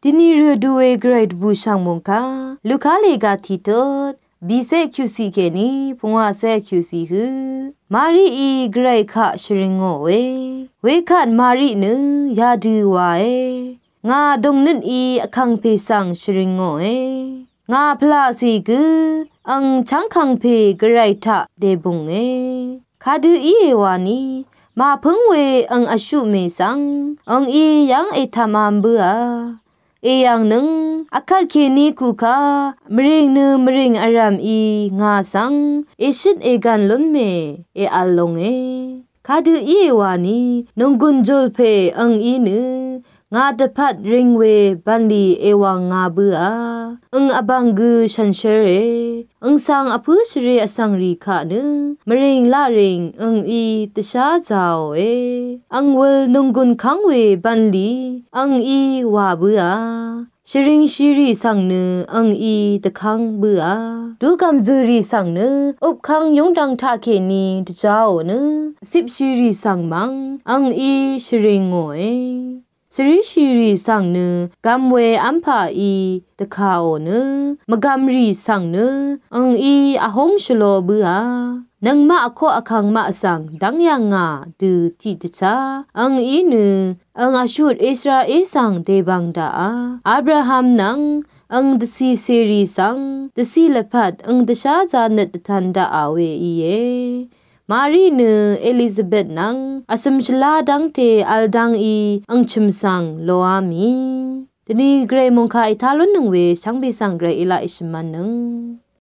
ดินีเรือดูเอเกรดบูช่างมงคาลูกค้าเลกาทีตดบีเซคิวซีเคนีพงว่าเซคิวซีฮือมารีอีเกรดคะชริงโงเวคัดมารีนึยาดูวางาดงนินอีอคังเพสังชริงโงงาพลาสีกืออังชังคังเพเกรดทะเดบุงคาดูอีวานีมาพึงเวอังอชุเมสังอังอียังเอทามามเบือยังนึงอคัดเคนีคูคามริงนึมริงอารามอีงาสังชิดเอกันลุนเมอัลลงคาดูอีวานีนงกุนจุลเพอังอีนึงาตะพัดริงเวบันลีวังงาเบืออบังกุชันเชเรสังอพุชเรอสังรีคะนึมริงละริงอีตะชาจาวเวลนงกุนคังเวบันลีอีวาเบือชริงชีรีสังนึอีตะคังเบือดูกำจูรีสังนึอุบคังยงดังทาเคนีตะเจ้านึสิบชีรีสังมังอีชริงโงสริชีรีสังนึกัมเวอัมพาอีตะคาโอนึมะกัมรีสังนึอีอะหงชโลเบือนังมะอะโคอะคังมะสังดังยังงาดูติตะชาอีนึอาชูดอิสราเอลสังเดบังดาอับราฮัมนังดซีเซรีสังดซีละพัดดชาจาเนตทันดาอาเวอีมารีเนเอลิซาเบธนังอสมชลาดังเตอัลดังอีชิมสังโลอามีตนีเกรมงคาอิทาลุนนึงเวชังเบสังเกรอิลาอิชมันนึง